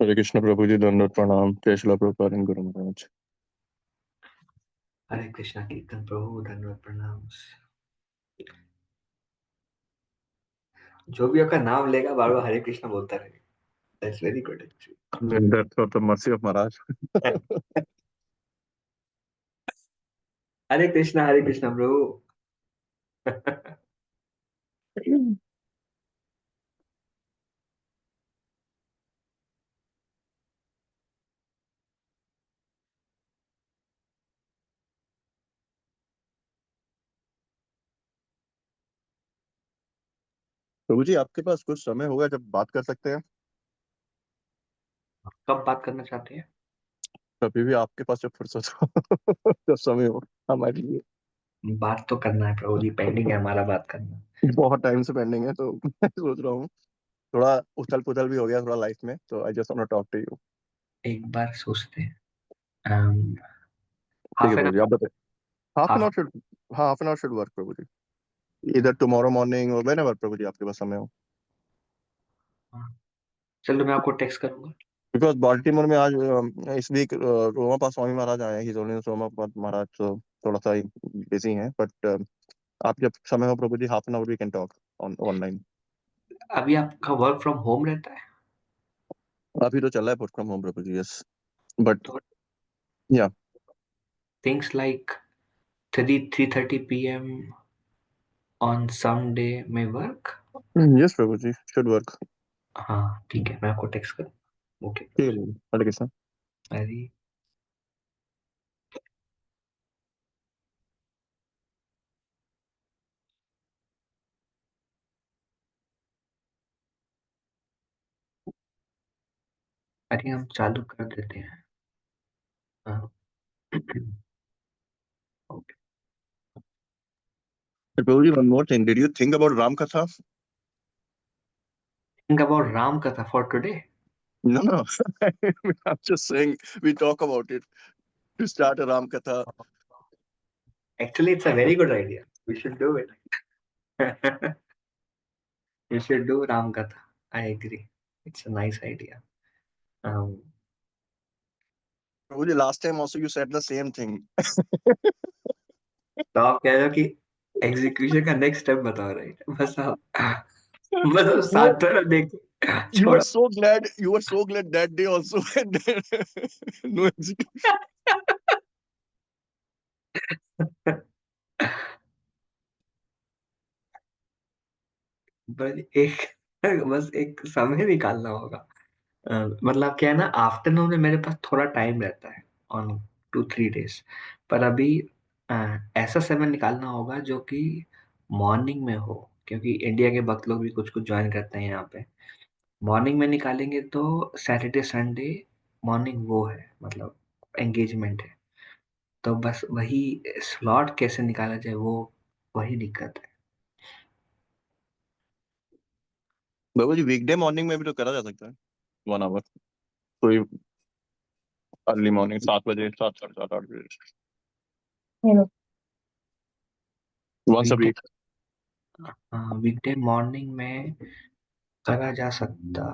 हरे कृष्ण प्रभु जी, दंडवत प्रणाम। जय श्रील प्रभुपाद एंड गुरु महाराज। हरे कृष्णा कीर्तन प्रभु, धन्यवाद, प्रणाम। जो भी आपका नाम लेगा बार बार हरे कृष्णा बोलता रहेगा। That's very good actually. That's for the mercy of Maharaj. हरे कृष्णा प्रभु। प्रभु जी, आपके पास कुछ समय होगा जब बात कर सकते हैं? कब बात करना चाहते हैं? कभी भी आपके पास जब फुर्सत हो, जब समय हो हमारे लिए। बात तो करना है प्रभु जी, पेंडिंग है हमारा बात करना। बहुत टाइम से पेंडिंग है, तो मैं सोच रहा हूँ थोड़ा उथल पुथल भी हो गया थोड़ा लाइफ में, तो I just want to talk to you. एक बार सोचते हैं। ठीक है हाफ एन प्रभु जी, आप बताइए। Half an half hour should हाँ, half an hour should work Prabhu ji. इधर टुमारो मॉर्निंग और वेन एवर प्रभु जी आपके पास समय हो। चलो मैं आपको टेक्स्ट करूंगा। बिकॉज बाल्टीमोर में आज इस वीक रोमा पास स्वामी महाराज आए हैं, ही रोमा पास महाराज, तो थोड़ा सा बिजी हैं, बट आप जब समय हो Prabhu ji, half an hour we can talk on online. अभी आपका वर्क फ्रॉम होम रहता है? अभी तो चल रहा है work from home Prabhu ji, yes, but तो या things like 3:30 PM on some day में work. Yes Prabhu ji, should work. हाँ ठीक है, मैं आपको टेक्स्ट करूँ। ओके ठीक है प्रभु जी, हरे कृष्ण। अरे अरे हम चालू कर देते हैं। हाँ। Okay. Prabhu ji, one more thing, did you think about Ram Katha? Think about Ram Katha for today. No no, I am just saying we talk about it to start a Ram Katha. Actually it's a very good idea, we should do it. You should do Ram Katha. I agree. It's a nice idea. Um, Prabhu ji, last time also you said the same thing. तो आप कह रहे हो कि execution का next step बताओ, right? बस आप बस आप वो साथ थोड़ा देख you were छोड़ो। so glad, you were so glad that day also, and then no execution. बस एक समय निकालना होगा। मतलब क्या है ना, आफ्टरनून में मेरे पास थोड़ा टाइम रहता है ऑन 2-3 डेज। पर अभी ऐसा समय निकालना होगा जो कि मॉर्निंग में हो, क्योंकि इंडिया के भक्त लोग भी कुछ कुछ ज्वाइन करते हैं यहाँ पे। मॉर्निंग में निकालेंगे तो सैटरडे संडे मॉर्निंग वो है, मतलब एंगेजमेंट है। तो बस वही स्लॉट कैसे निकाला जाए, वो वही दिक्कत है। बाबू जी, वीकडे मॉर्निंग में भी तो करा जा सकता है, 1 आवर, कोई अर्ली मॉर्निंग 7 बजे, 7, 7:30, 8 बजे, once a weekday week. Weekday morning में करा जा सकता।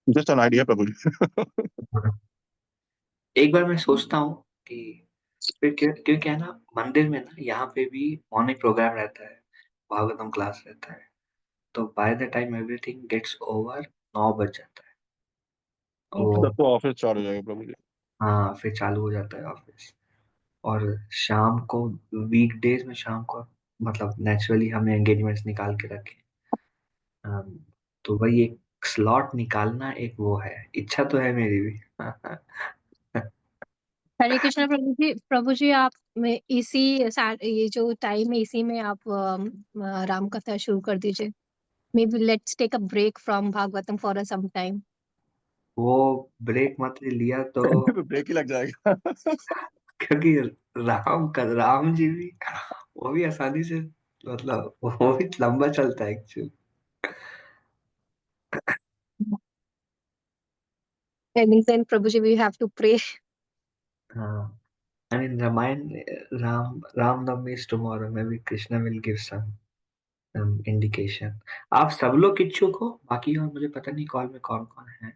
Just an idea Prabhu ji. एक बार मैं सोचता हूँ कि फिर क्यों क्या है ना, मंदिर में ना यहाँ पे भी मॉर्निंग प्रोग्राम रहता है, भागवतम क्लास रहता है। तो by the time everything gets over 9 बज जाता है वो। तब तो ऑफिस चालू हो जाएगा प्रभु जी। हाँ फिर चालू हो जाता है ऑफिस। और शाम को, वीकडेज में शाम को, मतलब नेचुरली हमने एंगेजमेंट्स निकाल के रखे। अम, तो वही एक स्लॉट निकालना, एक वो है, इच्छा तो है मेरी भी। हरे कृष्णा प्रभु जी। प्रभु जी, आप में ये जो टाइम है इसी में आप राम कथा शुरू कर दीजिए। Maybe let's take a break from Bhagavatam for some time. वो ब्रेक मत लिया तो, ब्रेक ही लग जाएगा। क्योंकि राम जी भी, वो भी आसानी से, मतलब वो भी लंबा चलता है actually. And then Prabhu ji we have to pray. हाँ, and in Ramayana, Ram Navami is tomorrow. Maybe Krishna will give some. Indication. आप सब लोग इच्छुक हो बाकी, और मुझे पता नहीं कॉल में कौन कौन है,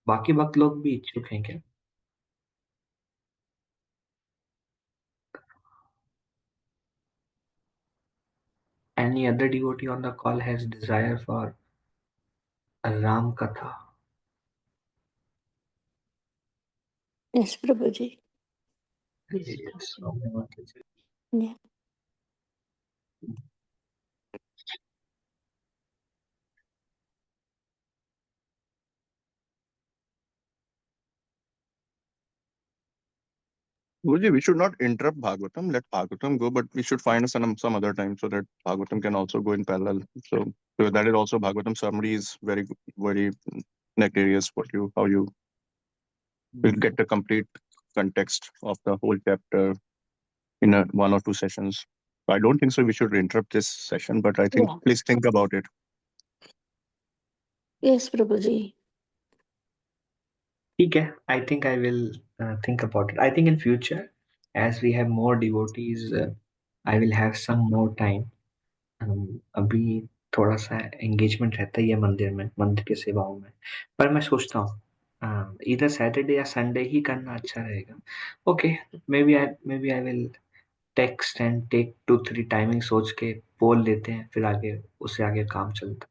बाकी वक्त लोग भी इच्छुक हैं क्या? Any other devotee on the call has desire for a Ram Katha? Yes, Prabhuji. Yes. Yeah. Guruji, we should not interrupt Bhagavatam. Let Bhagavatam go, but we should find some other time so that Bhagavatam can also go in parallel. So that is also Bhagavatam summary is very nectarious. How you will get the complete context of the whole chapter in 1 or 2 sessions. I don't think so. We should interrupt this session, but I think Yeah. please think about it. Yes, Prabhuji. ठीक है, I think I will think about it. I think in future, as we have more devotees, I will have some more time. अभी थोड़ा सा engagement रहता ही है मंदिर के सेवाओं में, पर मैं सोचता हूँ इधर सैटरडे या संडे ही करना अच्छा रहेगा। Okay, maybe I will text and take 2-3 timing सोच के पोल लेते हैं, फिर आगे उससे आगे काम चलता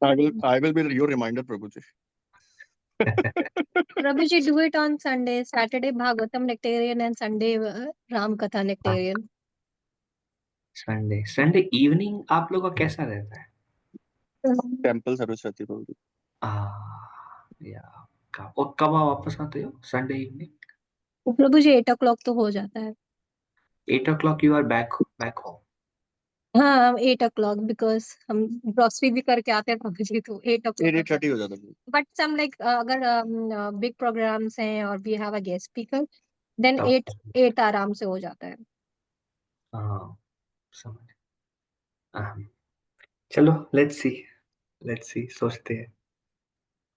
I will be your reminder, Prabhuji. है। Prabhuji, do it on Sunday, Saturday Bhagavatam nectarian and Sunday Ram Katha nectarian. Sunday evening आप लोगों का कैसा रहता है? Temple Saraswati, Prabhuji. या और कब आप वापस आते हो? संडे इवनिंग Prabhuji 8 o'clock तो हो जाता है। 8 o'clock you are back home? हाँ, 8 o'clock because हम ग्रोसरी भी करके आते हैं प्रभु तो 8 o'clock 8:30 हो जाता है। बट सम लाइक अगर बिग प्रोग्राम्स हैं और we have a guest speaker then 8 आराम से हो जाता है। हाँ, समझ। चलो लेट्स सी सोचते हैं।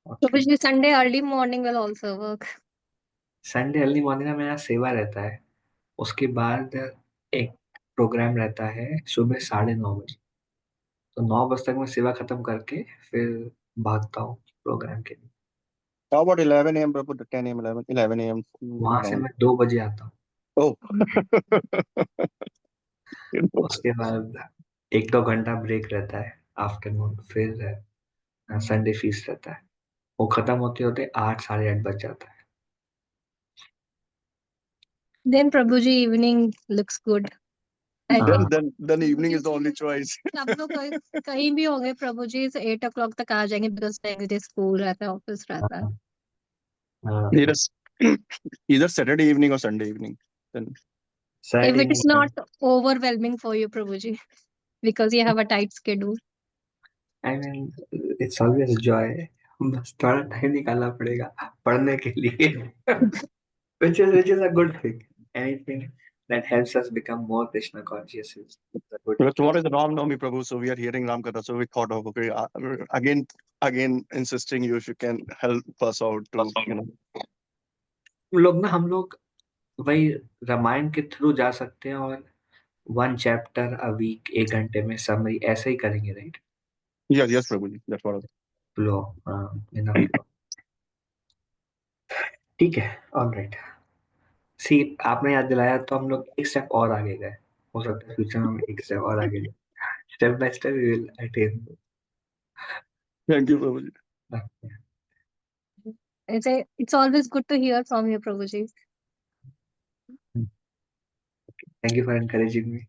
Prabhu ji Sunday early morning will also work. Sunday early morning में मेरा सेवा रहता है, उसके बाद एक प्रोग्राम रहता है सुबह 9:30 बजे, तो 9 बजे तक मैं सेवा खत्म करके फिर भागता हूँ प्रोग्राम के लिए। How about 11 a.m. Prabhu? 10 a.m. 11 a.m. वहां से around. मैं 2 बजे आता हूँ। Oh. उसके बाद 1-2 घंटा ब्रेक रहता है आफ्टरनून, फिर संडे फीस्ट रहता है, वो खत्म होते होते 8 साढ़े 8 बज जाता है। Then Prabhu ji evening looks good. then evening is the only choice. सब लोग कहीं भी होंगे प्रभु जी 8 o'clock तक आ जाएंगे बिकॉज नेक्स्ट डे स्कूल रहता है ऑफिस रहता है। Either Saturday evening or Sunday evening. Then If it is not overwhelming for you Prabhu ji because you have a tight schedule. I mean, it's always joy. बस थोड़ा time निकालना पड़ेगा पढ़ने के लिए, which is a good thing. Anything that helps us become more Krishna conscious is a good because thing. tomorrow is the Ram Navami, Prabhu, so we are hearing Ram Katha. So we thought of okay, again insisting you if you can help us out to हम लोग वही रामायण के through जा सकते हैं और 1 chapter a week 1 घंटे में समरी ऐसे ही करेंगे, right? yes Prabhu ji, that's what low enough. ठीक है, ऑलराइट। सी आपने याद दिलाया तो हम लोग एक स्टेप और आगे गए, हो सकता है फ्यूचर में एक स्टेप और आगे जाए। Step by step we will attain. thank you Prabhu ji. It's always good to hear from you Prabhu ji. Thank you for encouraging me.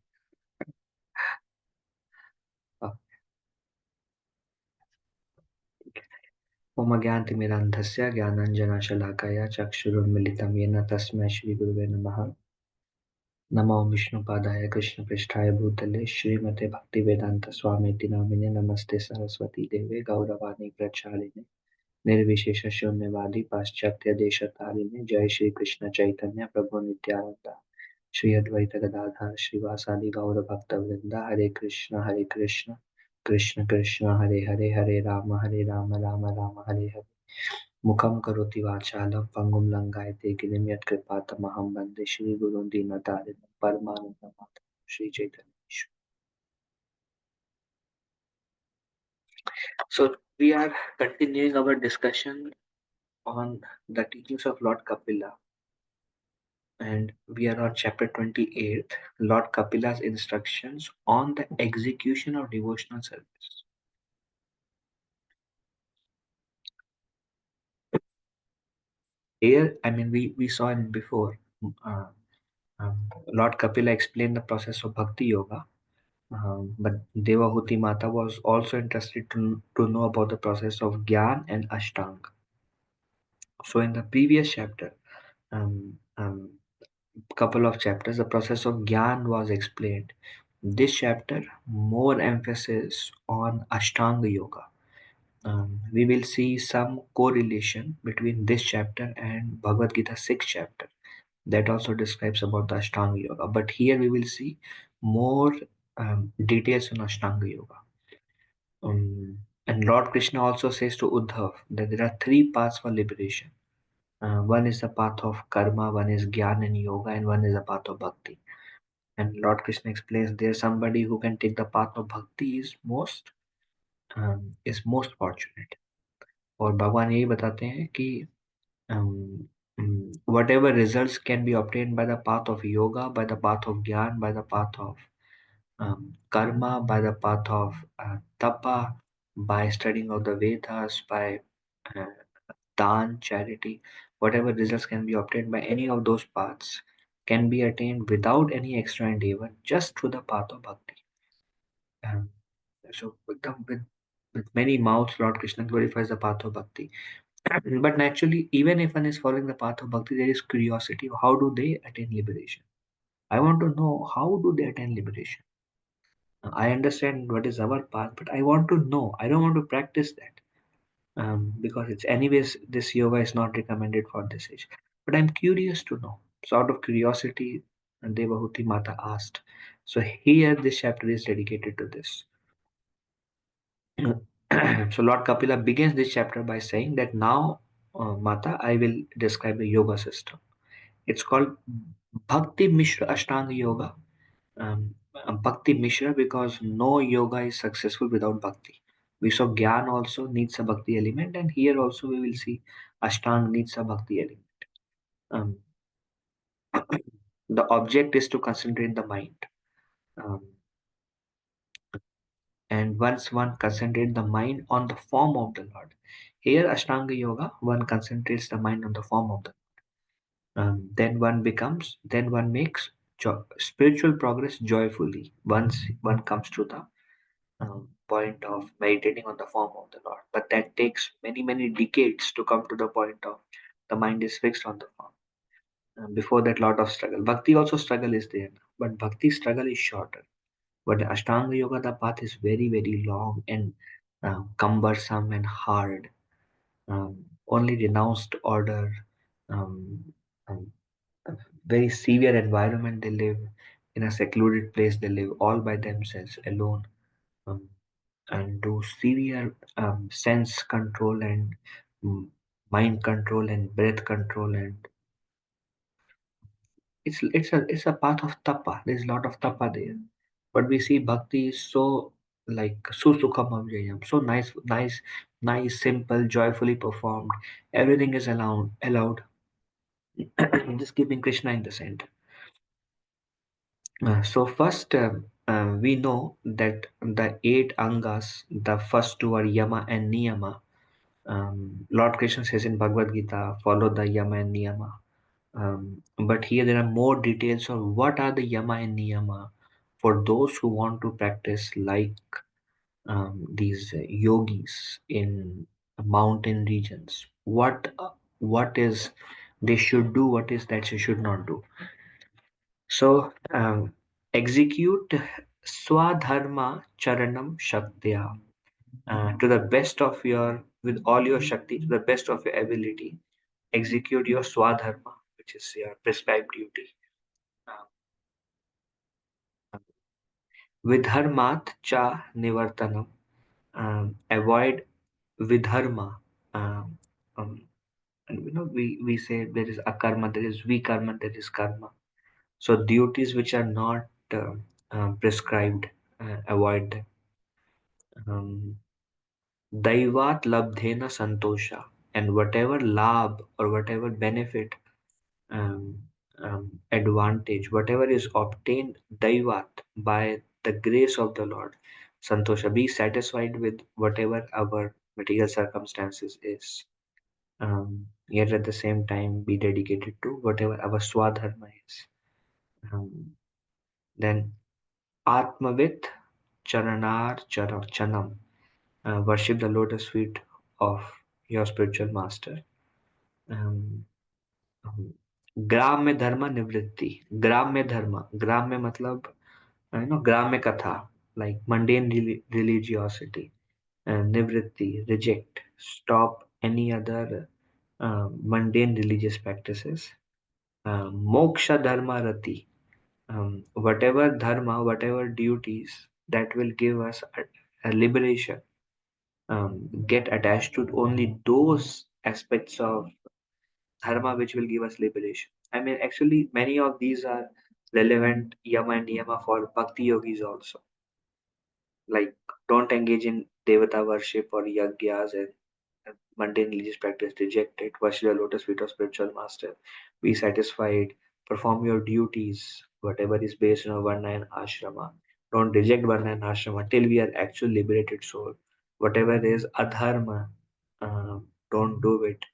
ओम अज्ञानतिमिरान्धस्य ज्ञानाञ्जनशलाकया चक्षुरुन्मिलितं येन तस्मै श्रीगुरुवे नमः। नमो विष्णुपादाय कृष्णपृष्ठाय भूतले श्रीमते भक्तिवेदांत स्वामीति नामिने नमस्ते सरस्वती देवे गौरवाणी प्रचारिणे निर्विशेष शून्यवादी पाश्चात्य देशतारिणे। जय श्री कृष्ण चैतन्य प्रभु नित्यानंद श्री अद्वैत गदाधर श्रीवासादि गौर भक्त वृंदा। हरे कृष्ण कृष्ण कृष्ण हरे हरे हरे राम राम राम हरे हरे। मुखं करोति वाचालं पंगुं लंघयते गिरिं यत्कृपातमहं वन्दे श्रीगुरुं दीनतारिणं परमानन्दमाधवं Shri Chaitanya. So we are continuing our discussion on the teachings of Lord Kapila, and we are on chapter 28, Lord Kapila's instructions on the execution of devotional service. Here, I mean, we saw it before. Lord Kapila explained the process of Bhakti Yoga, but Devahuti Mata was also interested to know about the process of Gyan and Ashtanga. So in the previous chapter, couple of chapters, the process of Gyan was explained. This chapter, more emphasis on Ashtanga Yoga. We will see some correlation between this chapter and Bhagavad Gita 6th chapter that also describes about the Ashtanga Yoga. But here we will see more details on Ashtanga Yoga. And Lord Krishna also says to Uddhav that there are three paths for liberation. One is the path of karma, one is Gyan and Yoga, and one is the path of Bhakti. And Lord Krishna explains there's somebody who can take the path of Bhakti is most fortunate. और भगवान यही बताते हैं कि whatever results can be obtained by the path of yoga, by the path of Gyan, by the path of karma, by the path of tapa, by studying of the Vedas, by uh, dan, charity, whatever results can be obtained by any of those paths can be attained without any extra endeavor, just through the path of bhakti. So with many mouths, Lord Krishna glorifies the path of bhakti. But naturally, even if one is following the path of bhakti, there is curiosity. How do they attain liberation? I want to know, how do they attain liberation? I understand what is our path, but I want to know. I don't want to practice that because it's anyways, this yoga is not recommended for this age. But I'm curious to know. So out of curiosity, Devahuti Mata asked. So here this chapter is dedicated to this. So Lord Kapila begins this chapter by saying that now, Mata, I will describe the yoga system. It's called Bhakti Mishra Ashtanga Yoga. Bhakti Mishra because no yoga is successful without bhakti. We saw Gyan also needs a bhakti element, and here also we will see Ashtanga needs a bhakti element. Um, the object is to concentrate the mind. And once one concentrates the mind on the form of the Lord, here Ashtanga Yoga, one concentrates the mind on the form of the Lord. Then one makes spiritual progress joyfully once one comes to the point of meditating on the form of the Lord. But that takes many decades to come to the point of the mind is fixed on the form. Before that, lot of struggle. Bhakti also struggle is there, but bhakti struggle is shorter. But Ashtanga Yoga, the path is very long and cumbersome and hard. Only renounced order, um, um, a very severe environment they live, in a secluded place they live all by themselves alone. And do severe sense control and mind control and breath control, and it's a path of tapa. There's a lot of tapa there, but we see bhakti is so like susukham avjayam, so nice, simple, joyfully performed. Everything is allowed. Just keeping Krishna in the center. So first, we know that the 8 angas, the first two are yama and niyama. Lord Krishna says in Bhagavad Gita, follow the yama and niyama. But here there are more details of what are the yama and niyama for those who want to practice like these yogis in mountain regions. What is they should do? What is that they should not do? So execute swadharma charanam shaktya. To the best of your, with all your shakti, to the best of your ability, execute your swadharma, which is your prescribed duty. Vidharmat cha nivartanam. Avoid vidharma. And we say there is akarma, there is vikarma, there is karma. So duties which are not prescribed, avoid them. Daivat labdhena santosha, and whatever labh or whatever benefit, um, advantage, whatever is obtained daivat by the grace of the Lord, santosha, be satisfied with whatever our material circumstances is. Yet at the same time be dedicated to whatever our swadharma is. Then Atmavit Charanar Chanam, worship the lotus feet of your spiritual master. ग्राम्य धर्म निवृत्ति, ग्राम्य धर्म, ग्राम्य मतलब ग्राम्य कथा, like mundane religiosity, nivritti, reject, stop any other mundane religious practices. Moksha dharma rati, whatever dharma, whatever duties that will give us a liberation, get attached to only those aspects of dharma which will give us liberation. I mean, actually, many of these are relevant yama and niyama for bhakti yogis also. Like, don't engage in devata worship or yagyas and mundane religious practice. Reject it. Worship the lotus feet of spiritual master. Be satisfied. Perform your duties, whatever is based on varna and ashrama. Don't reject varna and ashrama till we are actual liberated soul. Whatever is adharma, don't do it.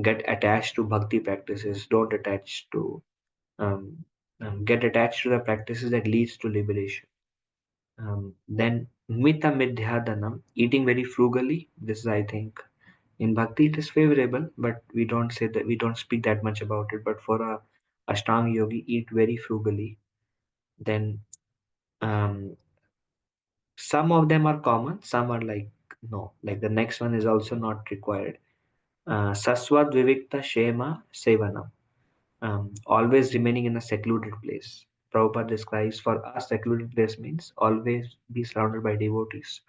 Get attached to bhakti practices. Don't attach to um, get attached to the practices that leads to liberation. Then mita midhyadanam, eating very frugally. This is, I think, in bhakti it is favorable, but we don't say that, we don't speak that much about it. But for a ashtanga yogi, eat very frugally. Then some of them are common, some are like no. Like the next one is also not required. Saswad vivikta shema sevanam. Always remaining in a secluded place. Prabhupada describes for us secluded place means always be surrounded by devotees.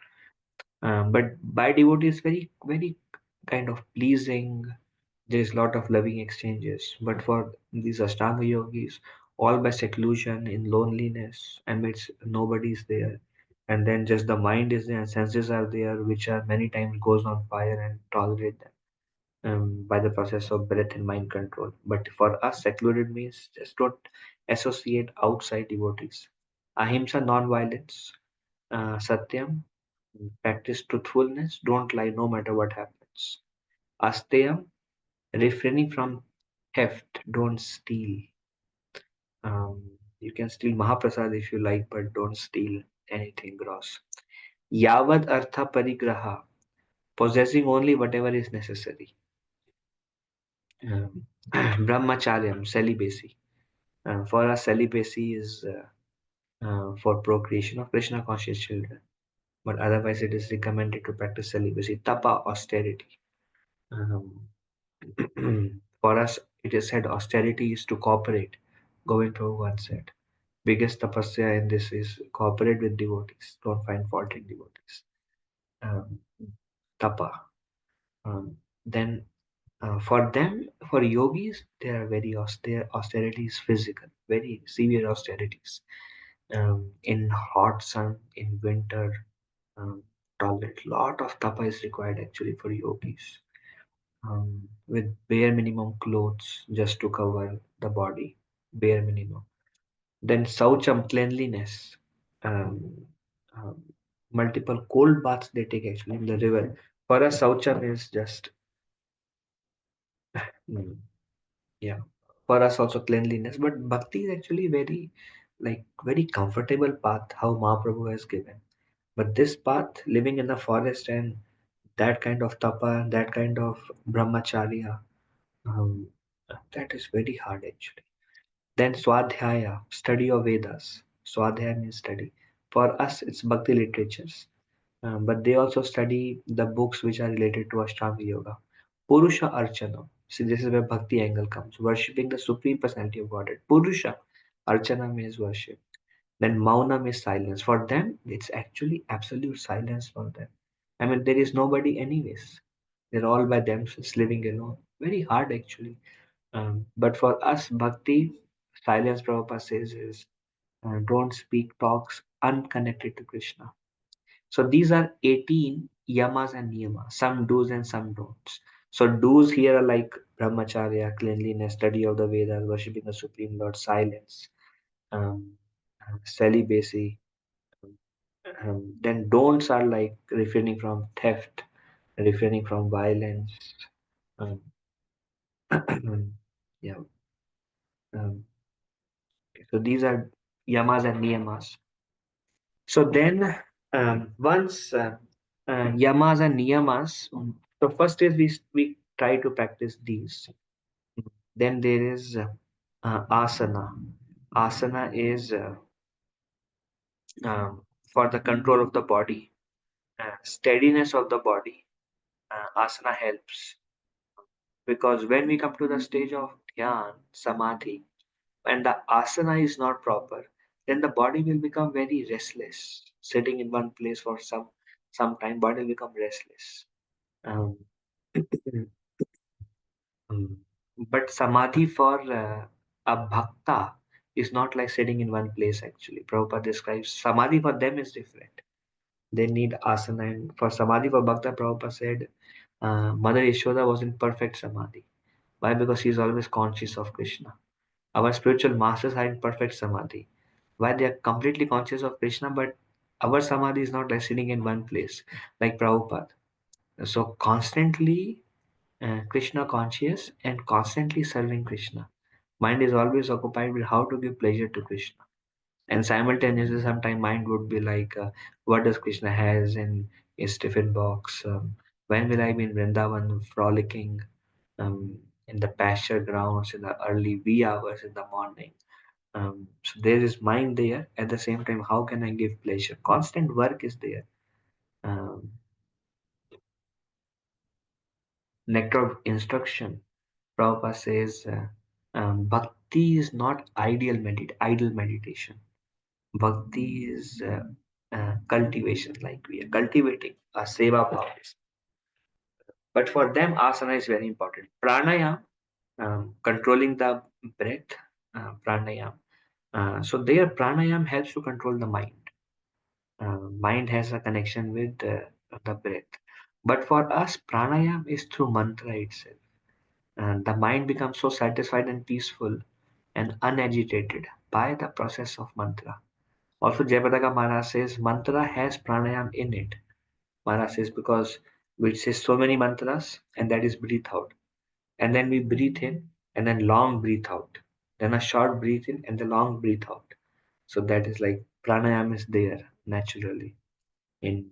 But by devotees, very, very kind of pleasing. There is a lot of loving exchanges. But for these Ashtanga yogis, all by seclusion, in loneliness, amidst nobody's there. And then just the mind is there and senses are there, which are many times goes on fire and tolerate them by the process of breath and mind control. But for us, secluded means just don't associate outside devotees. Ahimsa, non-violence. Satyam, practice truthfulness. Don't lie no matter what happens. Asteyam, refraining from theft. Don't steal. You can steal Mahaprasad if you like, but don't steal anything gross. Yavad artha parigraha, possessing only whatever is necessary. Brahmacharyam, celibacy. For us, celibacy is for procreation of Krishna conscious children, but otherwise it is recommended to practice celibacy. Tapa, austerity. Um, for us, it is said austerity is to cooperate. Govind Prabhupada said, biggest tapasya in this is cooperate with devotees. Don't find fault in devotees. Tapa. Then for them, for yogis, they are very austere. Austerity is physical, very severe austerities. In hot sun, in winter, tolerate. Lot of tapa is required actually for yogis. With bare minimum clothes just to cover the body, bare minimum. Then saucham, cleanliness. Um, um, Multiple cold baths they take actually in the river. For us, saucham is just yeah. For us also cleanliness, but bhakti is actually very comfortable path how Mahaprabhu has given. But this path, living in the forest and that kind of tapa, that kind of brahmacharya, um, that is very hard actually. Then Swadhyaya, study of Vedas. Swadhyaya means study. For us, it's Bhakti literatures. But they also study the books which are related to Ashtanga Yoga. Purusha Archana. See, this is where Bhakti angle comes. Worshipping the Supreme Personality of Godhead. Purusha. Archana means worship. Then Mauna means silence. For them, it's actually absolute silence for them. I mean, there is nobody anyways. They're all by themselves living alone. Very hard actually. But for us, Bhakti, silence Prabhupada says is don't speak talks unconnected to Krishna. So these are 18 yamas and niyamas, some do's and some don'ts. So do's here are like brahmacharya, cleanliness, study of the Vedas, worshipping the Supreme Lord, silence, um, celibacy. Then don'ts are like refraining from theft, refraining from violence. Um, yeah. Um, so these are yamas and niyamas. So then, once yamas and niyamas, so first is we try to practice these. Then there is asana. Asana is for the control of the body, steadiness of the body. Asana helps because when we come to the stage of dhyan, samadhi, and the asana is not proper, then the body will become very restless. Sitting in one place for some time, body will become restless. Um, um, but samadhi for a bhakta is not like sitting in one place actually. Prabhupada describes samadhi for them is different. They need asana, and for samadhi for bhakta, Prabhupada said Mother Yashoda was in perfect samadhi. Why? Because she is always conscious of Krishna. Our spiritual masters are in perfect samadhi. Why? They are completely conscious of Krishna, but our samadhi is not like sitting in one place, like Prabhupada. So constantly Krishna conscious and constantly serving Krishna. Mind is always occupied with how to give pleasure to Krishna. And simultaneously, sometimes mind would be like, what does Krishna has in his tiffin box? When will I be in Vrindavan frolicking in the pasture grounds in the early wee hours in the morning? So there is mind there. At the same time, how can I give pleasure? Constant work is there. Um, nectar of instruction. Prabhupada says bhakti is not idle meditation. Bhakti is cultivation, like we are cultivating a seva bhava. But for them, asana is very important. Pranayam, controlling the breath, pranayam. So their pranayam helps to control the mind. Mind has a connection with the breath. But for us, pranayam is through mantra itself. The mind becomes so satisfied and peaceful and unagitated by the process of mantra. Also, Jayapataka Maharaj says mantra has pranayam in it. Maharaj says because we say so many mantras and that is breathe out. And then we breathe in and then long breathe out. Then a short breathe in and the long breathe out. So that is like pranayam is there naturally in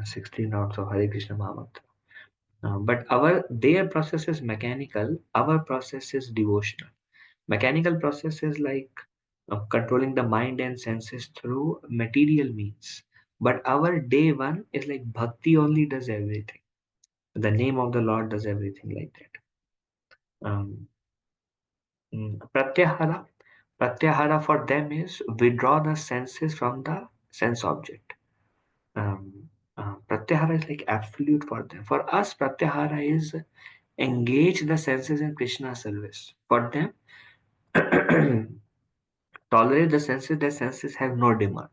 16 rounds of Hare Krishna Mahamantra. But their process is mechanical, our process is devotional. Mechanical process is like controlling the mind and senses through material means. But our day one is like bhakti only does everything. The name of the Lord does everything like that. Pratyahara. Pratyahara for them is withdraw the senses from the sense object. Pratyahara is like absolute for them. For us, Pratyahara is engage the senses in Krishna service. For them, tolerate the senses, their senses have no demands.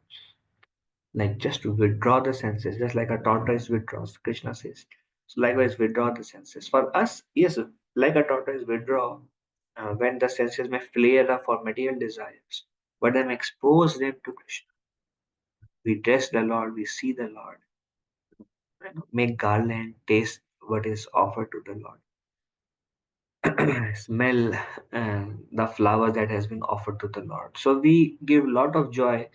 Like just withdraw the senses, just like a tortoise withdraws, Krishna says. So likewise, withdraw the senses. For us, yes, like a tortoise withdraw when the senses may flare up for material desires, but then expose them to Krishna. We dress the Lord, we see the Lord, make garland, taste what is offered to the Lord. Smell the flower that has been offered to the Lord. So we give lot of joy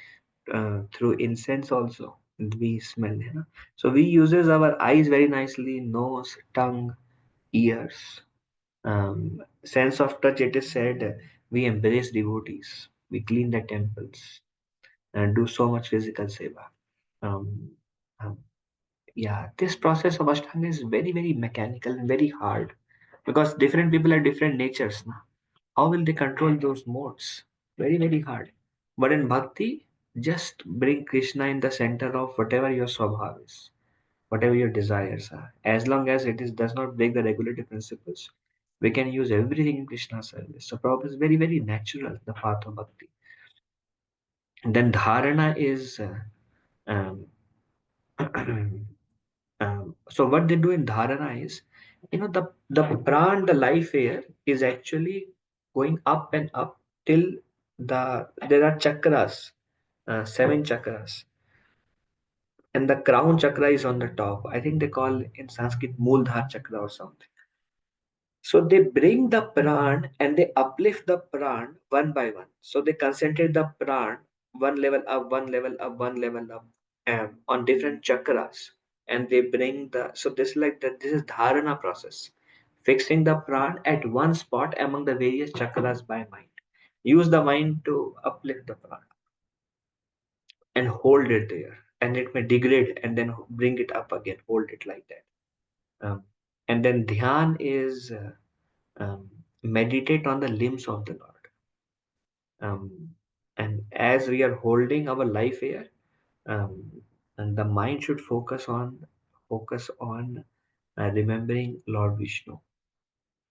through incense also. We smell, you know. So we uses our eyes very nicely, nose, tongue, ears, sense of touch. It is said we embrace devotees, we clean the temples, and do so much physical seva. Um, um, yeah, this process of Ashtanga is very, very mechanical and very hard because different people have different natures. Na? How will they control those modes? Very, very hard. But in bhakti, just bring Krishna in the center of whatever your swabhav is, whatever your desires are. As long as it is does not break the regulative principles, we can use everything in Krishna's service. So Prabhupada is very, very natural, the path of bhakti. And then dharana is um, So what they do in dharana is, the pran, the life air, is actually going up and up till there are chakras, 7 chakras, and the crown chakra is on the top. I think they call in Sanskrit Mooladhara chakra or something. So they bring the pran and they uplift the pran one by one. So they concentrate the pran one level up, one level up, one level up, on different chakras, and they bring the. So this is like that. This is dharana process, fixing the pran at one spot among the various chakras by mind. Use the mind to uplift the pran and hold it there, and it may degrade and then bring it up again. Hold it like that, and then dhyan is. Meditate on the limbs of the Lord. And as we are holding our life here, and the mind should focus on remembering Lord Vishnu,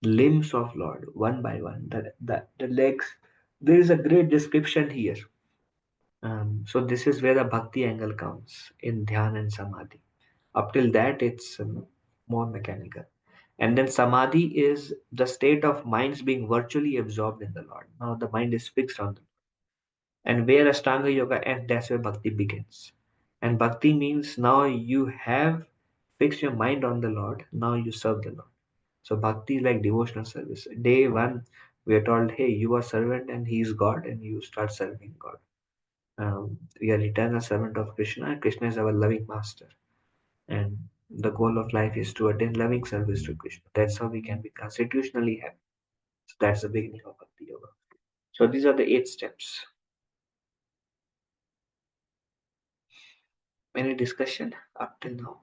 limbs of Lord one by one, the legs. There is a great description here. So this is where the bhakti angle comes in dhyan and samadhi. Up till that, it's more mechanical. And then samadhi is the state of minds being virtually absorbed in the Lord. Now the mind is fixed on them. And where Ashtanga Yoga ends, that's where bhakti begins. And bhakti means now you have fixed your mind on the Lord, now you serve the Lord. So bhakti is like devotional service. Day one, we are told, hey, you are servant and he is God, and you start serving God. We are eternal servant of Krishna, and Krishna is our loving master. And the goal of life is to attain loving service to Krishna. That's how we can be constitutionally happy. So that's the beginning of Bhakti Yoga. So these are the 8 steps. Any discussion up till now?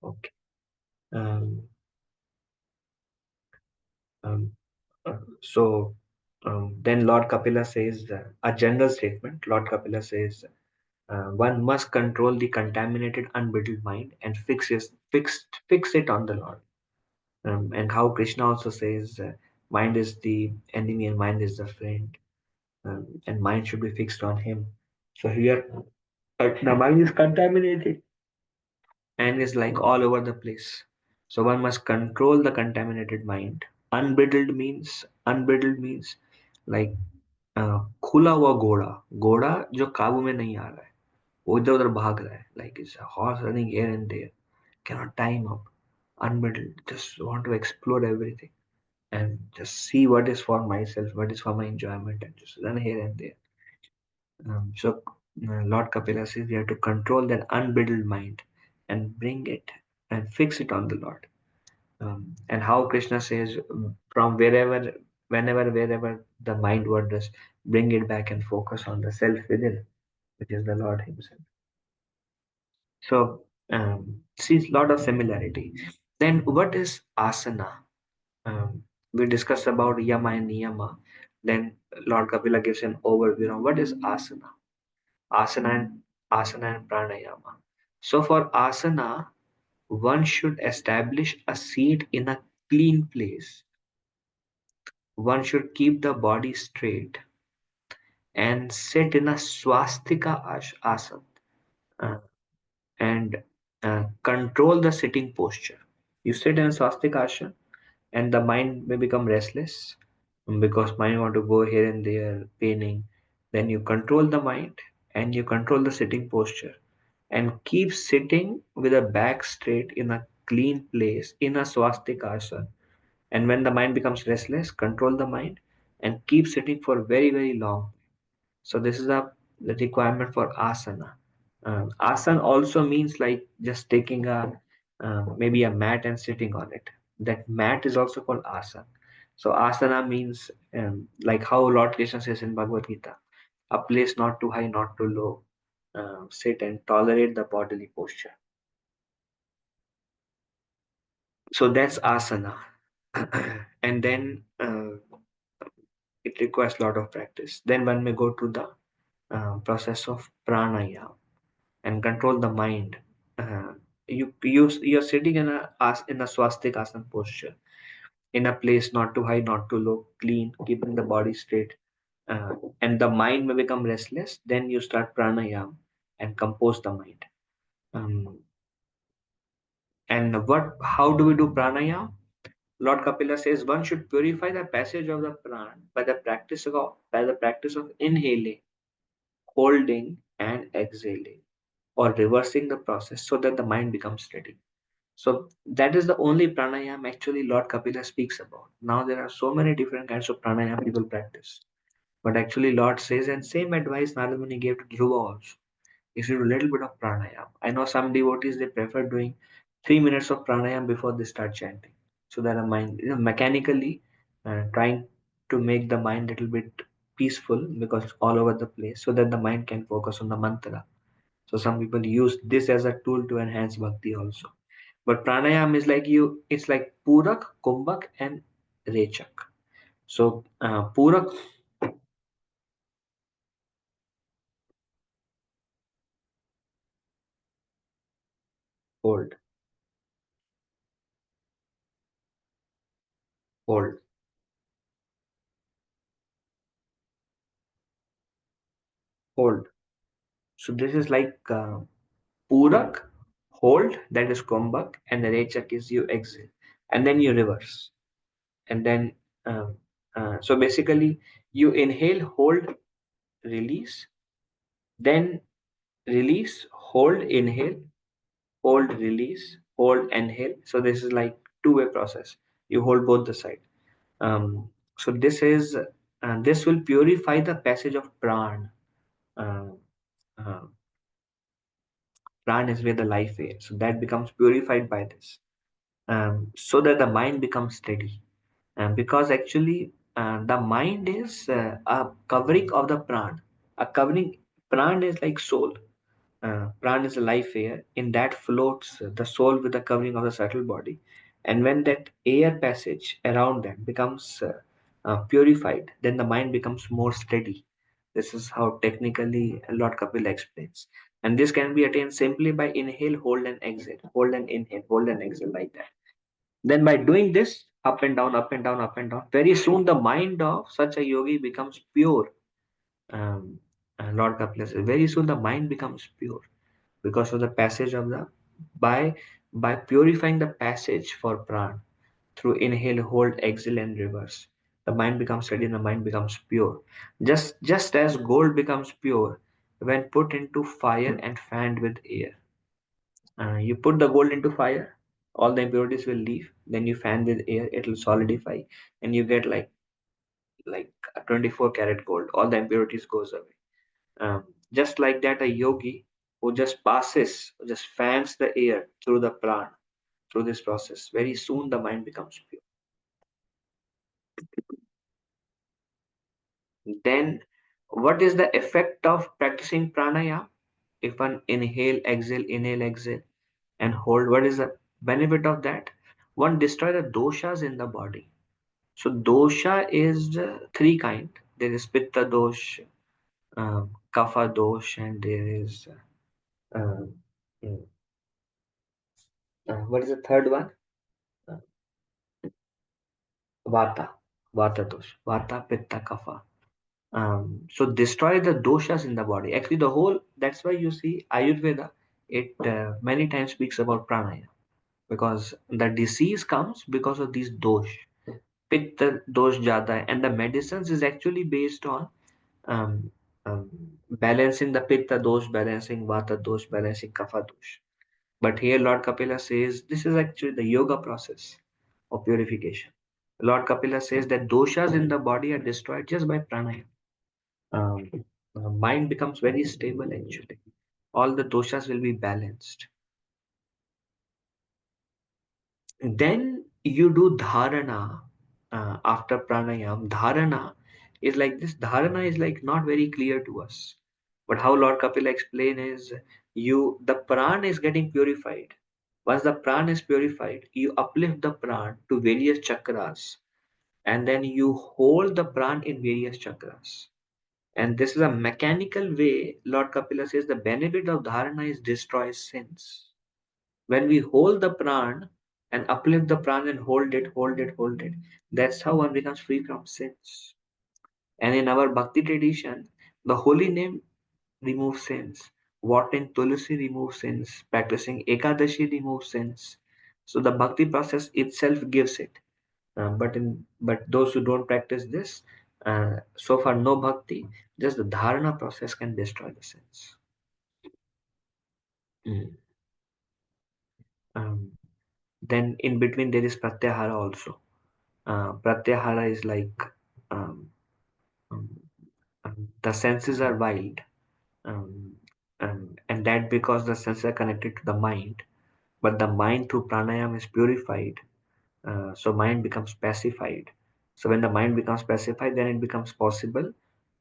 Okay. So then Lord Kapila says a general statement. Lord Kapila says one must control the contaminated, unbridled mind and fix it on the Lord. And how Krishna also says mind is the enemy and mind is the friend, and mind should be fixed on him. So here the mind is contaminated and is like all over the place. So one must control the contaminated mind. Unbridled means like खुला हुआ घोड़ा जो काबू में नहीं आ रहा है, वो इधर उधर भाग रहा है, like it's a horse running here and there, cannot time up. Unbridled, just want to explore everything and just see what is for myself, what is for my enjoyment, and just run here and there. So Lord Kapila says we have to control that unbridled mind and bring it and fix it on the Lord. And how Krishna says from wherever, wherever the mind wanders, bring it back and focus on the self within, which is the Lord Himself. So sees a lot of similarity. Then what is asana? We discussed about yama and niyama. Then Lord Kapila gives an overview on what is asana. Asana and pranayama. So for asana, one should establish a seat in a clean place. One should keep the body straight and sit in a swastika asana, and control the sitting posture. You sit in a swastika asana and the mind may become restless because mind want to go here and there, paining. Then you control the mind and you control the sitting posture and keep sitting with a back straight in a clean place in a swastika asana. And when the mind becomes restless, control the mind and keep sitting for very, very long. So this is the requirement for asana. Asana also means like just taking maybe a mat and sitting on it. That mat is also called asana. So asana means like how Lord Krishna says in Bhagavad Gita, a place not too high, not too low. Sit and tolerate the bodily posture. So that's asana. And then it requires a lot of practice. Then one may go to the process of pranayama and control the mind. You're sitting in a swastika asana posture. in a place not too high, not too low, clean, keeping the body straight, and the mind may become restless, then you start pranayam and compose the mind. And how do we do pranayam? Lord Kapila says one should purify the passage of the pran by the practice of inhaling, holding, and exhaling, or reversing the process so that the mind becomes steady. So that is the only pranayam actually Lord Kapila speaks about. Now there are so many different kinds of pranayam people practice. But actually Lord says, and same advice Narada Muni gave to Dhruva also. You should do a little bit of pranayam. I know some devotees, they prefer doing 3 minutes of pranayam before they start chanting. So that the mind, mechanically trying to make the mind a little bit peaceful because it's all over the place so that the mind can focus on the mantra. So some people use this as a tool to enhance bhakti also. But pranayam is like it's like Purak, Kumbhak, and Rechak. So Purak, hold, hold, hold. So this is like Purak, hold, that is Kumbhak, and the Rechak is you exhale. And then you reverse. And then, so basically, you inhale, hold, release, then release, hold, inhale, hold, release, hold, inhale. So this is like two-way process. You hold both the side. So this will purify the passage of pran. Uh, uh, Pran is where the life is. So that becomes purified by this. So that the mind becomes steady. Because actually the mind is a covering of the pran. A covering, pran is like soul. Pran is a life air. In that floats the soul with the covering of the subtle body. And when that air passage around them becomes purified, then the mind becomes more steady. This is how technically Lord Kapil explains. And this can be attained simply by inhale, hold, and exhale. Hold and inhale, hold and exhale, like that. Then by doing this, up and down, up and down, up and down, very soon the mind of such a yogi becomes pure. And Lord Kapila says, very soon the mind becomes pure because of the passage of the by by purifying the passage for pran through inhale, hold, exhale, and reverse. The mind becomes steady and the mind becomes pure. Just as gold becomes pure when put into fire and fanned with air. You put the gold into fire, all the impurities will leave. Then you fan with air, it will solidify, and you get like a 24 karat gold. All the impurities goes away. Just like that, a yogi who just fans the air through the pran, through this process, very soon the mind becomes pure. Then, what is the effect of practicing pranayama? If one inhale, exhale, and hold, what is the benefit of that? One destroy the doshas in the body. So dosha is three kind. There is pitta dosh, kapha dosh, and there is uh, mm, what is the third one? Uh, vata, vata dosh, vata, pitta, kapha. So destroy the doshas in the body. Actually, the whole. That's why you see Ayurveda. It many times speaks about pranayama because the disease comes because of these dosh. Pitta dosh jata hai, and the medicines is actually based on um, um, balancing the pitta dosh, balancing vata dosh, balancing kapha dosh. But here Lord Kapila says this is actually the yoga process of purification. Lord Kapila says that doshas in the body are destroyed just by pranayama. Um, Mind becomes very stable actually. All the doshas will be balanced. Then you do dharana after pranayam. Dharana is like this. Dharana is like not very clear to us. But how Lord Kapila explain is the pran is getting purified. Once the pran is purified, you uplift the pran to various chakras and then you hold the pran in various chakras. And this is a mechanical way. Lord Kapila says the benefit of dharana is destroys sins. When we hold the pran and uplift the prana and hold it, hold it, hold it. That's how one becomes free from sins. And in our bhakti tradition, the holy name removes sins. Watering tulsi removes sins. Practicing ekadashi removes sins. So the bhakti process itself gives it. But those who don't practice this, so far no bhakti, just the dharana process can destroy the sins. Mm. Um, then in between there is pratyahara also. Pratyahara is like um, um, the senses are wild, um, and that because the senses are connected to the mind, but the mind through pranayama is purified, so mind becomes pacified. So when the mind becomes pacified, then it becomes possible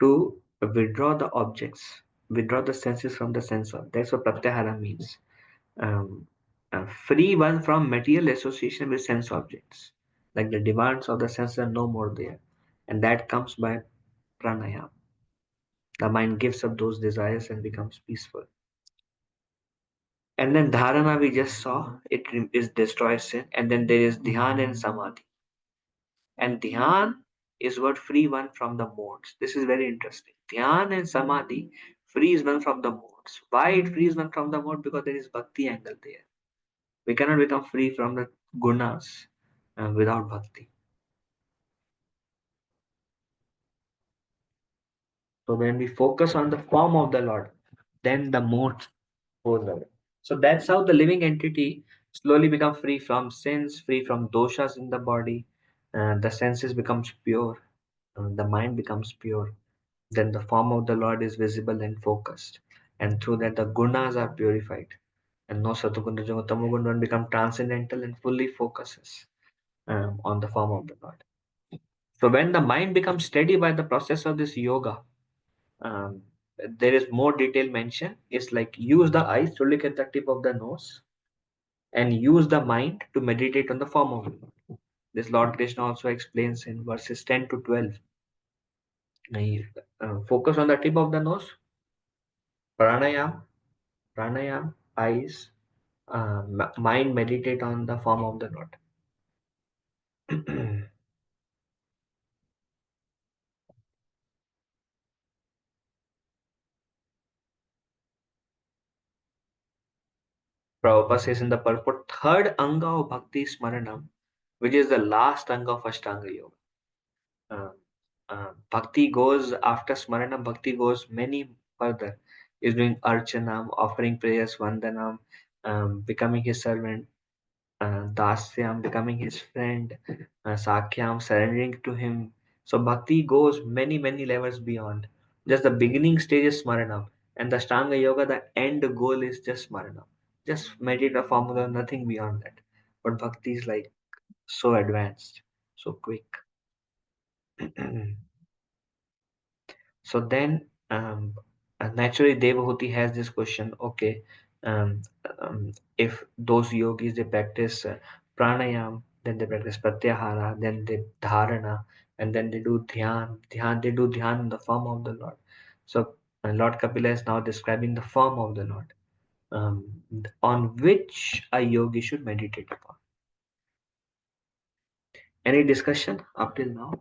to withdraw the objects, withdraw the senses from the sensor. That's what pratyahara means. um, Free one from material association with sense objects, like the demands of the senses are no more there, and that comes by pranayama. The mind gives up those desires and becomes peaceful. And then dharana we just saw, is destroys sin, and then there is dhyan and samadhi. And dhyan is what free one from the modes. This is very interesting. Dhyan and samadhi frees one from the modes. Why it frees one from the mode? Because there is bhakti angle there. We cannot become free from the gunas without bhakti. So when we focus on the form of the Lord, then the mood goes away. So that's how the living entity slowly becomes free from sins, free from doshas in the body. The senses becomes pure, the mind becomes pure. Then the form of the Lord is visible and focused, and through that the gunas are purified. And no satuguna tamogun one become transcendental and fully focuses on the form of the Lord. So when the mind becomes steady by the process of this yoga, um, there is more detail mentioned. It's like use the eyes to look at the tip of the nose and use the mind to meditate on the form of the Lord. This Lord Krishna also explains in verses 10 to 12. Focus on the tip of the nose, pranayam, eyes, mind meditate on the form of the Lord. Prabhupada says in the purport, third anga of bhakti smaranam, which is the last anga of Ashtanga Yoga. Bhakti goes after smaranam, bhakti goes many further. Is doing archanam, offering prayers, vandanam, becoming his servant, dasyam, becoming his friend, sakhyam, surrendering to him. So bhakti goes many, many levels beyond. Just the beginning stage is smaranam, and the Ashtanga Yoga, the end goal is just smaranam. Just meditate a formula, nothing beyond that. But bhakti is like so advanced, so quick. So then, naturally, Devahuti has this question. Okay, um, if those yogis they practice pranayam, then they practice pratyahara, then they dharana, and then they do dhyan. They do dhyan in the form of the Lord. So Lord Kapila is now describing the form of the Lord, on which a yogi should meditate upon. Any discussion up till now?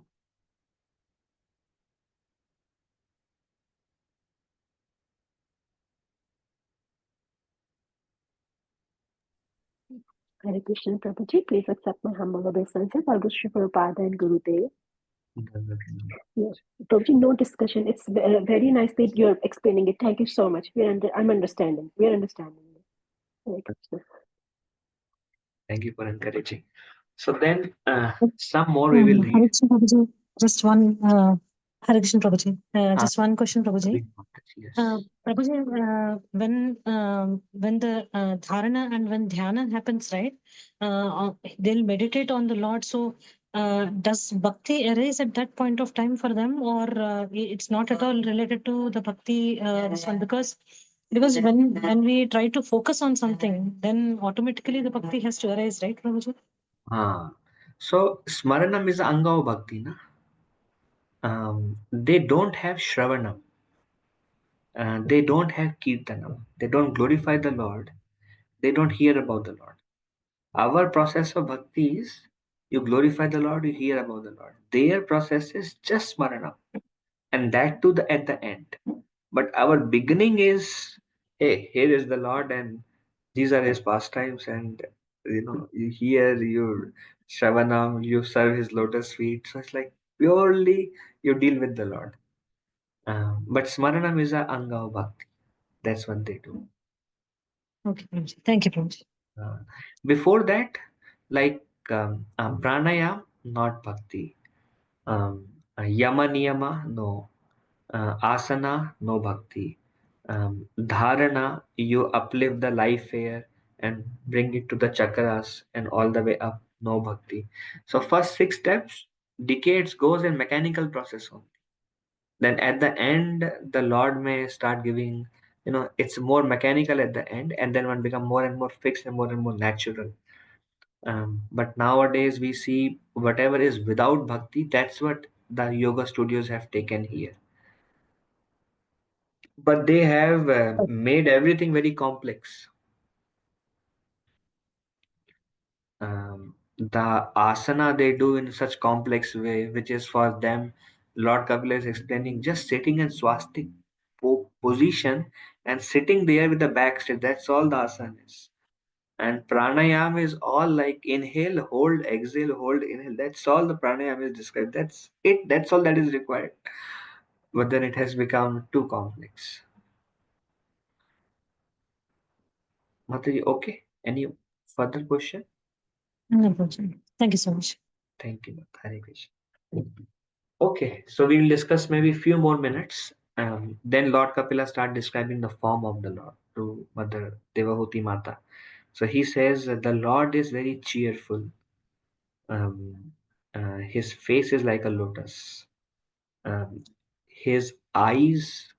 Hare Krishna Prabhuji, please accept my humble obeisances. I'll go Shri Prabhupada and Gurudev. Yes. Prabhuji, no discussion. It's very nicely you're explaining it. Thank you so much. I'm understanding. We're understanding. Hare Krishna. Thank you for encouraging. So then, some more we will Hare read. Krishna Prabhuji, just one, Hare Krishna Prabhuji, just one question, Prabhuji. Yes. Prabhuji, when the dharana and when dhyana happens, right, they'll meditate on the Lord. So, does bhakti arise at that point of time for them, or it's not at all related to the bhakti? This one because when we try to focus on something, then automatically the bhakti has to arise, right, Prabhuji? So smaranam is anga of bhakti, na? They don't have shravanam. They don't have kirtanam. They don't glorify the Lord. They don't hear about the Lord. Our process of bhakti is you glorify the Lord, you hear about the Lord. Their process is just smarana, and that too at the end. But our beginning is, hey, here is the Lord, and these are his pastimes, and you hear, you Shravanam, you serve his lotus feet. So it's like purely you deal with the Lord. But Smaranam is a anga of bhakti. That's what they do. Okay, Prabhuji. Thank you, Prabhuji. Before that, like pranayam, not bhakti. Yama niyama, no. Asana, no bhakti. Dharana, you uplift the life air and bring it to the chakras and all the way up, no bhakti. So first 6 steps, decades goes in mechanical process only. Then at the end, the Lord may start giving, it's more mechanical at the end, and then one become more and more fixed and more natural. But nowadays we see whatever is without bhakti, that's what the yoga studios have taken here. But they have made everything very complex. The asana they do in such complex way, which is for them, Lord Kapila is explaining, just sitting in swastik position and sitting there with the back straight. That's all the asana is. And pranayam is all like inhale, hold, exhale, hold, inhale. That's all the pranayam is described. That's it. That's all that is required. But then it has become too complex. Mataji, okay? Any further question? No, Prabhuji. Thank you so much. Thank you. Hare Krishna. Okay, so we will discuss maybe few more minutes. Then Lord Kapila start describing the form of the Lord to Mother Devahuti Mata. So he says the Lord is very cheerful. His face is like a lotus. His eyes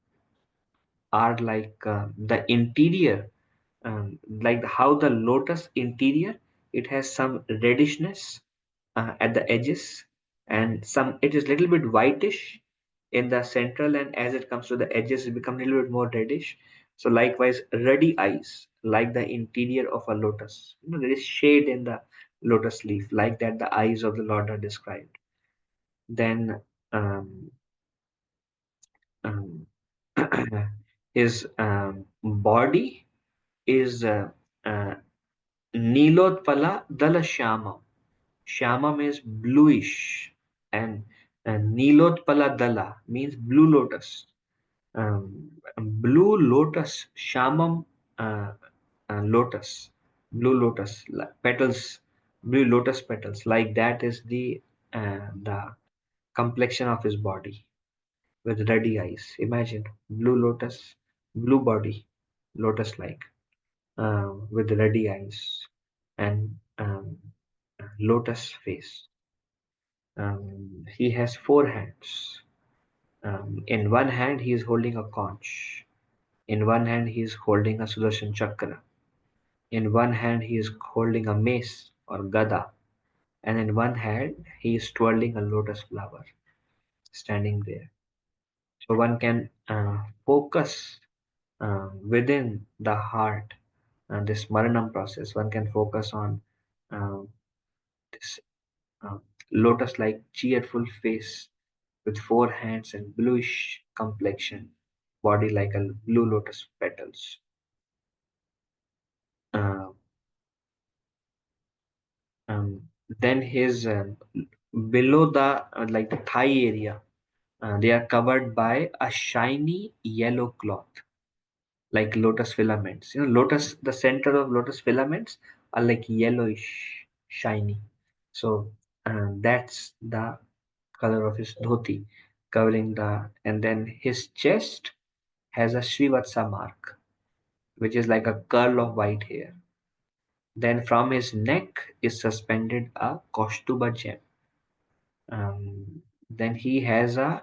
are like the interior, like how the lotus interior, it has some reddishness at the edges, and some it is little bit whitish in the central, and as it comes to the edges it becomes a little bit more reddish. So likewise ruddy eyes like the interior of a lotus, there is shade in the lotus leaf, like that the eyes of the Lord are described. Then um, um, his body is Nilotpala Dala Shyamam. Shyamam means bluish, and Nilotpala Dala means blue lotus. Blue lotus, Shyamam lotus, blue lotus petals, blue lotus petals. Like that is the complexion of his body with ruddy eyes. Imagine blue lotus, blue body, lotus-like, with ruddy eyes and lotus face. He has 4 hands. In one hand, he is holding a conch. In one hand, he is holding a Sudarshan Chakra. In one hand, he is holding a mace or gada. And in one hand, he is twirling a lotus flower, standing there. So one can focus within the heart, this Maranam process. One can focus on uh, this lotus-like cheerful face with 4 hands and bluish complexion, body like a blue lotus petals. Uh, then his below the like the thigh area, they are covered by a shiny yellow cloth, like lotus filaments. Lotus, the center of lotus filaments are like yellowish, shiny. So that's the color of his dhoti, covering and then his chest has a Srivatsa mark, which is like a curl of white hair. Then from his neck is suspended a Kaustuba gem. Then he has a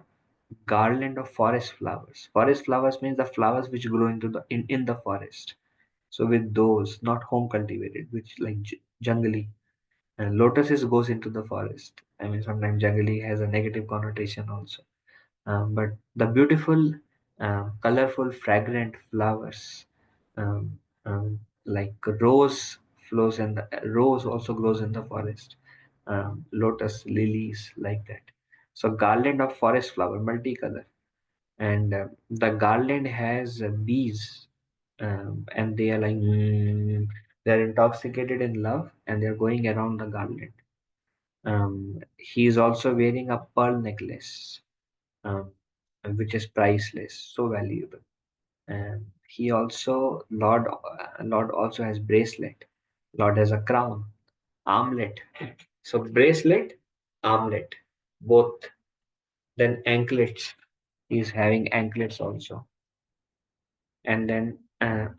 garland of forest flowers. Forest flowers means the flowers which grow in the forest. So with those, not home cultivated, which like jungly. And lotuses goes into the forest. I mean, sometimes jungly has a negative connotation also. But the beautiful, colorful, fragrant flowers, like rose flows in the rose also grows in the forest. Lotus, lilies, like that. So garland of forest flower, multicolor, and the garland has bees, and they are like they're intoxicated in love, and they're going around the garland. He is also wearing a pearl necklace, um, which is priceless, so valuable. He also Lord also has bracelet. Lord has a crown, armlet. So bracelet, armlet, both. Then anklets. He's having anklets also. And then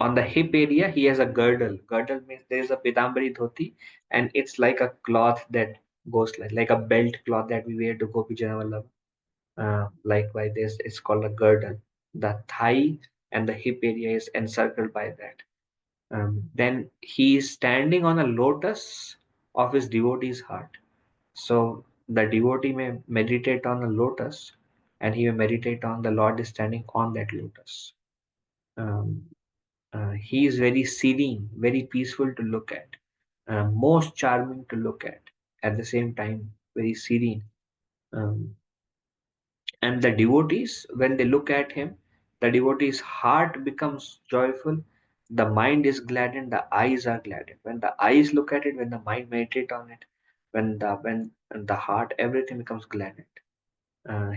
on the hip area, he has a girdle. Girdle means there is a pitambari dhoti, and it's like a cloth that goes like a belt cloth that we wear to Gopi Janavalabha. Likewise, this it's called a girdle. The thigh and the hip area is encircled by that. Then he is standing on a lotus of his devotee's heart. So the devotee may meditate on a lotus, and he may meditate on the Lord is standing on that lotus. Um, he is very serene, very peaceful to look at, most charming to look at the same time, very serene. Um, and the devotees, when they look at him, the devotee's heart becomes joyful, the mind is gladdened, the eyes are gladdened. When the eyes look at it, when the mind meditate on it, when the heart, everything becomes gladdened.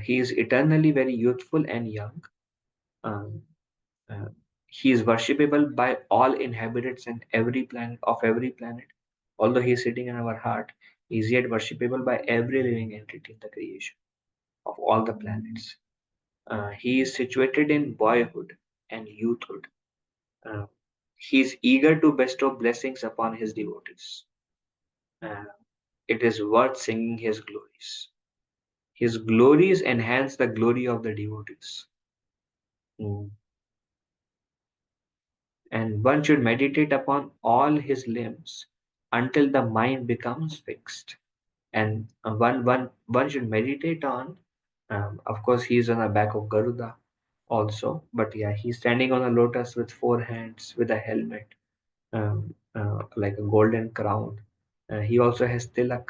He is eternally very youthful and young. Um, uh, he is worshipable by all inhabitants and every planet of every planet. Although he is sitting in our heart, he is yet worshipable by every living entity in the creation of all the planets. He is situated in boyhood and youthhood. Uh, he is eager to bestow blessings upon his devotees. Uh, it is worth singing his glories. His glories enhance the glory of the devotees. Mm. And one should meditate upon all his limbs until the mind becomes fixed. And one should meditate on, of course, he is on the back of Garuda also, but yeah, he's standing on a lotus with four hands, with a helmet, like a golden crown. He also has tilak.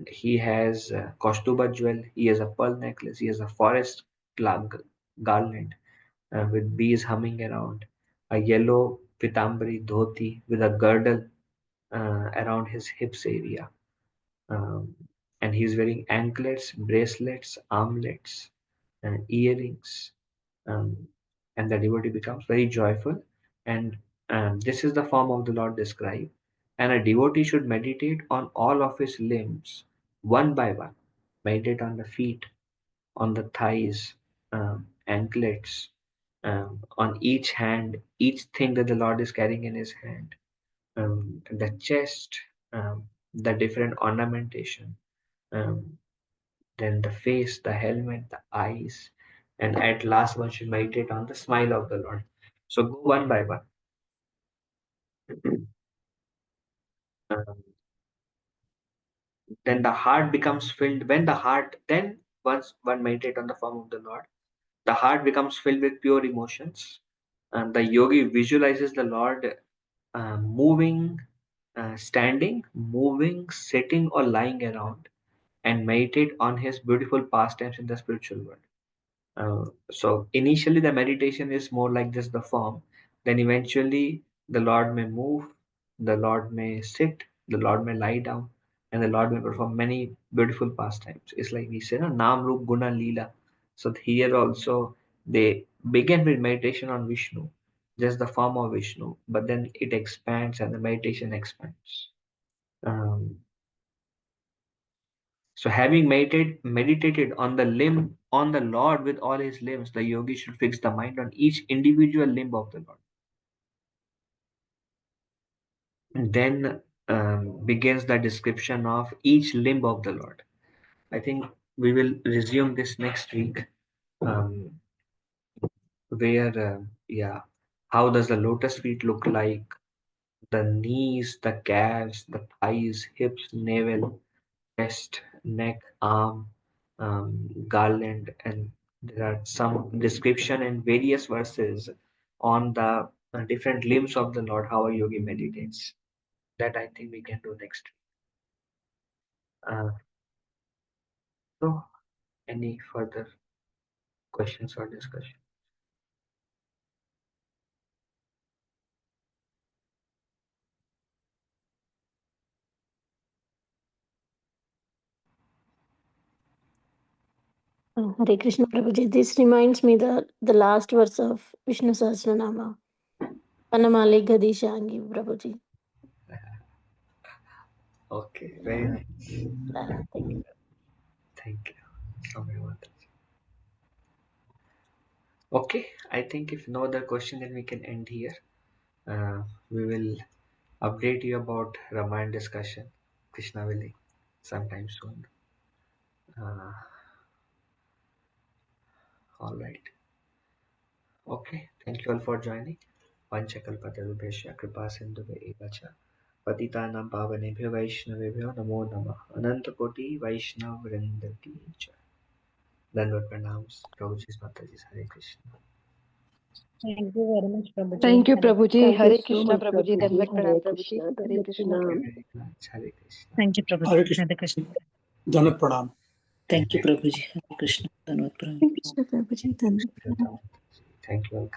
He has Kaustuba jewel. He has a pearl necklace. He has a forest garland with bees humming around. A yellow pitambari dhoti with a girdle around his hips area. Um, and he's wearing anklets, bracelets, armlets, and earrings. Um, and the devotee becomes very joyful. And this is the form of the Lord described. And a devotee should meditate on all of his limbs one by one. Meditate on the feet, on the thighs, anklets, on each hand, each thing that the Lord is carrying in his hand, the chest, the different ornamentation, um, then the face, the helmet, the eyes, and at last one should meditate on the smile of the Lord. So go one by one. Um, then the heart becomes filled. When the heart, then once one meditate on the form of the Lord, the heart becomes filled with pure emotions. And the yogi visualizes the Lord moving, standing, moving, sitting, or lying around, and meditate on his beautiful pastimes in the spiritual world. So initially the meditation is more like just the form. Then eventually the Lord may move, the Lord may sit, the Lord may lie down, and the Lord may perform many beautiful pastimes. It's like we say, no, Nam Rup Guna Leela. So here also they begin with meditation on Vishnu, just the form of Vishnu, but then it expands and the meditation expands. Um, So having meditated on the limb, on the Lord with all his limbs, the yogi should fix the mind on each individual limb of the Lord. And then begins the description of each limb of the Lord. I think we will resume this next week, um, where, how does the lotus feet look like? The knees, the calves, the thighs, hips, navel, chest, neck, arm, garland, and there are some description and various verses on the different limbs of the Lord, how a yogi meditates. That I think we can do next week. So, any further questions or discussion? Hare Krishna Prabhuji. This reminds me the last verse of Vishnu Sahasranama. Panamali Gadishangi Prabhuji. Okay, very nice. Thank you. Thank you. Swami Mataji. Okay, I think if no other question, then we can end here. We will update you about Ramayana discussion, Krishna willing, sometime soon. All right. Okay, thank you all for joining. Panchakalpatarubheshya kripa sindhuve evacha patitanam pavanebhyo vaishnavebhyo namo namah anantakoti vaishnav vrinda ki jai. Dandavat pranams. Prabhuji's Mataji's Hare Krishna. Thank you very much, Prabhuji. Thank you, Hare- Prabhuji. Thank Hare you so Krishna, much, Prabhuji. Prabhuji. Dandavat Hare pranam, Prabhuji. Krishna. Hare Dandavat Krishna. pranam. Very much. Hare Krishna. Thank you, Prabhuji. Hare Krishna. Hare Krishna. Dandavat pranam. Thank you, Prabhuji. Hare Krishna. Dandavat pranam. Hare Krishna, Prabhuji. Dandavat pranam. Thank you all.